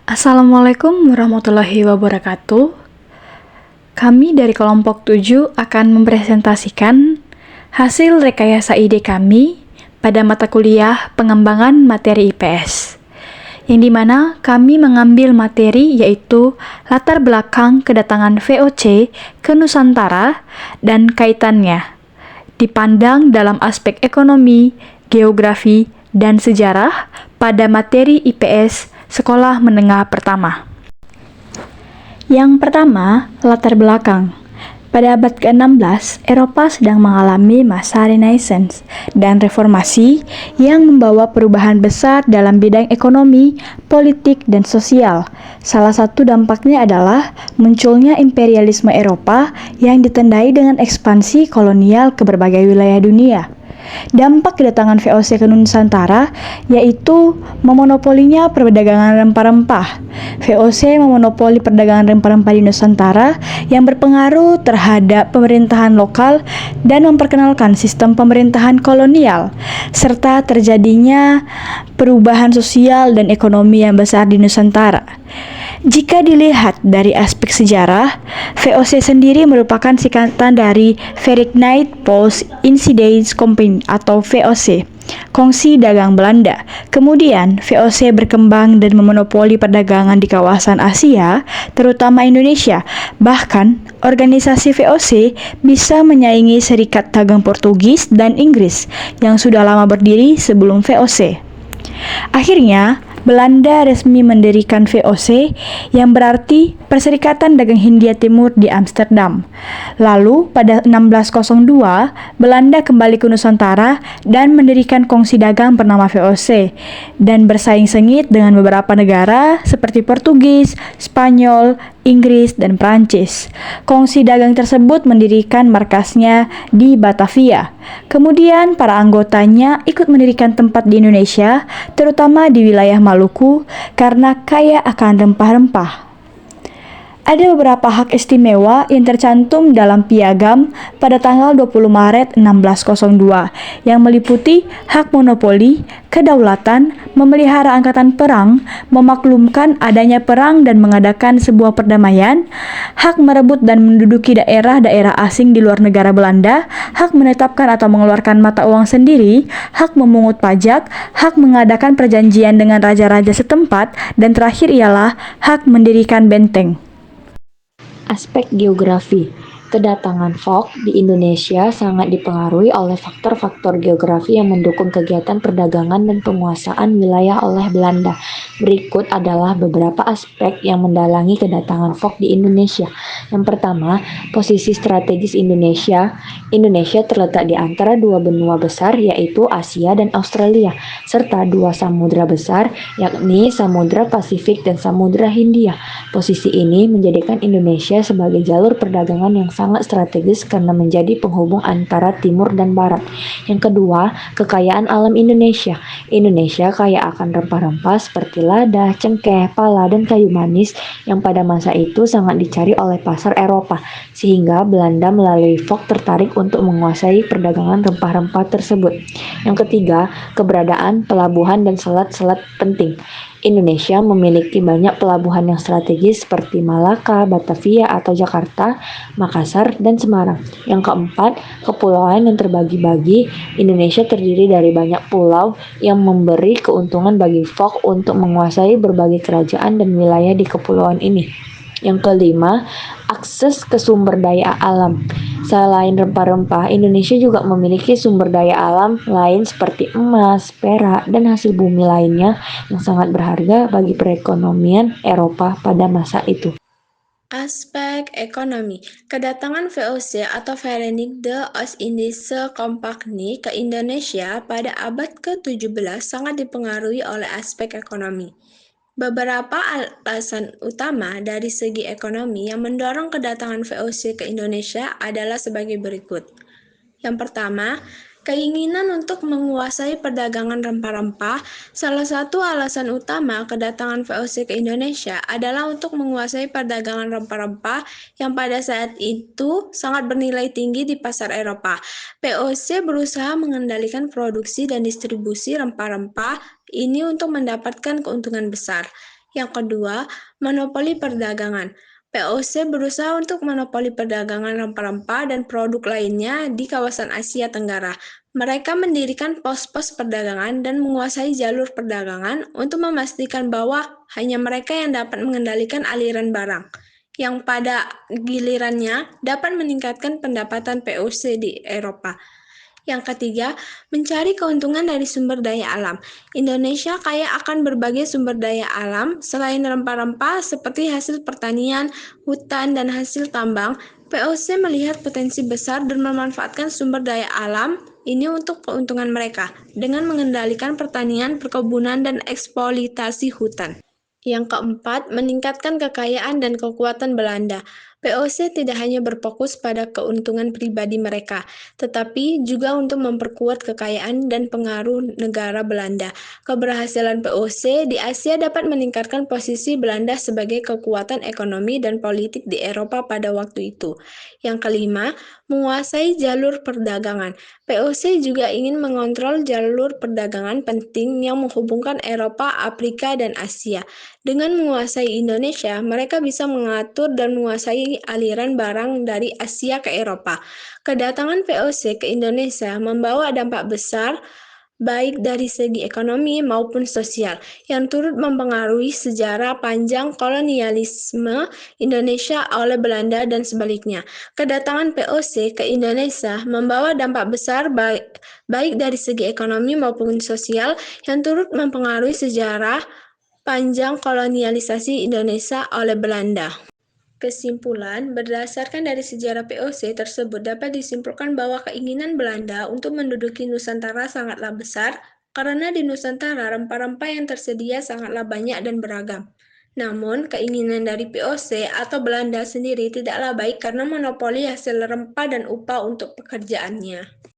Assalamualaikum warahmatullahi wabarakatuh. Kami dari kelompok 7 akan mempresentasikan hasil rekayasa ide kami pada mata kuliah pengembangan materi IPS, yang dimana kami mengambil materi yaitu latar belakang kedatangan VOC ke Nusantara dan kaitannya, dipandang dalam aspek ekonomi, geografi, dan sejarah pada materi IPS Sekolah Menengah Pertama. Yang pertama, latar belakang. Pada abad ke-16, Eropa sedang mengalami masa Renaissance dan reformasi yang membawa perubahan besar dalam bidang ekonomi, politik, dan sosial. Salah satu dampaknya adalah munculnya imperialisme Eropa yang ditandai dengan ekspansi kolonial ke berbagai wilayah dunia. Dampak kedatangan VOC ke Nusantara yaitu memonopolinya perdagangan rempah-rempah. VOC memonopoli perdagangan rempah-rempah di Nusantara yang berpengaruh terhadap pemerintahan lokal dan memperkenalkan sistem pemerintahan kolonial, serta terjadinya perubahan sosial dan ekonomi yang besar di Nusantara. Jika dilihat dari aspek sejarah, VOC sendiri merupakan singkatan dari Vereenigd Post Indies Company atau VOC, Kongsi Dagang Belanda. Kemudian, VOC berkembang dan memonopoli perdagangan di kawasan Asia, terutama Indonesia. Bahkan, organisasi VOC bisa menyaingi Serikat Dagang Portugis dan Inggris yang sudah lama berdiri sebelum VOC. Akhirnya, Belanda resmi mendirikan VOC yang berarti Perserikatan Dagang Hindia Timur di Amsterdam. Lalu pada 1602, Belanda kembali ke Nusantara dan mendirikan kongsi dagang bernama VOC dan bersaing sengit dengan beberapa negara seperti Portugis, Spanyol, Inggris, dan Prancis. Kongsi dagang tersebut mendirikan markasnya di Batavia. Kemudian para anggotanya ikut mendirikan tempat di Indonesia, terutama di wilayah Maluku karena kaya akan rempah-rempah. Ada beberapa hak istimewa yang tercantum dalam piagam pada tanggal 20 Maret 1602 yang meliputi hak monopoli, kedaulatan, memelihara angkatan perang, memaklumkan adanya perang dan mengadakan sebuah perdamaian, hak merebut dan menduduki daerah-daerah asing di luar negara Belanda, hak menetapkan atau mengeluarkan mata uang sendiri, hak memungut pajak, hak mengadakan perjanjian dengan raja-raja setempat, dan terakhir ialah hak mendirikan benteng. Aspek geografi. Kedatangan Fok di Indonesia sangat dipengaruhi oleh faktor-faktor geografi yang mendukung kegiatan perdagangan dan penguasaan wilayah oleh Belanda. Berikut adalah beberapa aspek yang mendalangi kedatangan Fok di Indonesia. Yang pertama, posisi strategis Indonesia. Indonesia terletak di antara dua benua besar yaitu Asia dan Australia, serta dua samudra besar yakni Samudra Pasifik dan Samudra Hindia. Posisi ini menjadikan Indonesia sebagai jalur perdagangan yang sangat strategis karena menjadi penghubung antara timur dan barat. Yang kedua, kekayaan alam Indonesia. Indonesia kaya akan rempah-rempah seperti lada, cengkeh, pala, dan kayu manis yang pada masa itu sangat dicari oleh pasar Eropa, sehingga Belanda melalui Fok tertarik untuk menguasai perdagangan rempah-rempah tersebut. Yang ketiga, keberadaan pelabuhan dan selat-selat penting. Indonesia memiliki banyak pelabuhan yang strategis seperti Malaka, Batavia atau Jakarta, Makassar, dan Semarang. Yang keempat, kepulauan yang terbagi-bagi. Indonesia terdiri dari banyak pulau yang memberi keuntungan bagi Fok untuk menguasai berbagai kerajaan dan wilayah di kepulauan ini. Yang kelima, akses ke sumber daya alam. Selain rempah-rempah, Indonesia juga memiliki sumber daya alam lain seperti emas, perak, dan hasil bumi lainnya yang sangat berharga bagi perekonomian Eropa pada masa itu. Aspek ekonomi. Kedatangan VOC atau Verenigde Oost-Indische Compagnie ke Indonesia pada abad ke-17 sangat dipengaruhi oleh aspek ekonomi. Beberapa alasan utama dari segi ekonomi yang mendorong kedatangan VOC ke Indonesia adalah sebagai berikut. Yang pertama, keinginan untuk menguasai perdagangan rempah-rempah. Salah satu alasan utama kedatangan VOC ke Indonesia adalah untuk menguasai perdagangan rempah-rempah yang pada saat itu sangat bernilai tinggi di pasar Eropa. VOC berusaha mengendalikan produksi dan distribusi rempah-rempah ini untuk mendapatkan keuntungan besar. Yang kedua, monopoli perdagangan. VOC berusaha untuk monopoli perdagangan rempah-rempah dan produk lainnya di kawasan Asia Tenggara. Mereka mendirikan pos-pos perdagangan dan menguasai jalur perdagangan untuk memastikan bahwa hanya mereka yang dapat mengendalikan aliran barang, yang pada gilirannya dapat meningkatkan pendapatan VOC di Eropa. Yang ketiga, mencari keuntungan dari sumber daya alam. Indonesia kaya akan berbagai sumber daya alam, selain rempah-rempah seperti hasil pertanian, hutan, dan hasil tambang. VOC melihat potensi besar dan memanfaatkan sumber daya alam ini untuk keuntungan mereka, dengan mengendalikan pertanian, perkebunan, dan eksploitasi hutan. Yang keempat, meningkatkan kekayaan dan kekuatan Belanda. VOC tidak hanya berfokus pada keuntungan pribadi mereka, tetapi juga untuk memperkuat kekayaan dan pengaruh negara Belanda. Keberhasilan VOC di Asia dapat meningkatkan posisi Belanda sebagai kekuatan ekonomi dan politik di Eropa pada waktu itu. Yang kelima, menguasai jalur perdagangan. VOC juga ingin mengontrol jalur perdagangan penting yang menghubungkan Eropa, Afrika, dan Asia. Dengan menguasai Indonesia, mereka bisa mengatur dan menguasai aliran barang dari Asia ke Eropa. Kedatangan VOC ke Indonesia membawa dampak besar, baik dari segi ekonomi maupun sosial, yang turut mempengaruhi sejarah panjang kolonialisme Indonesia oleh Belanda dan sebaliknya. Kedatangan VOC ke Indonesia membawa dampak besar baik dari segi ekonomi maupun sosial, yang turut mempengaruhi sejarah panjang kolonialisasi Indonesia oleh Belanda. Kesimpulan, berdasarkan dari sejarah VOC tersebut dapat disimpulkan bahwa keinginan Belanda untuk menduduki Nusantara sangatlah besar, karena di Nusantara rempah-rempah yang tersedia sangatlah banyak dan beragam. Namun, keinginan dari VOC atau Belanda sendiri tidaklah baik karena monopoli hasil rempah dan upah untuk pekerjaannya.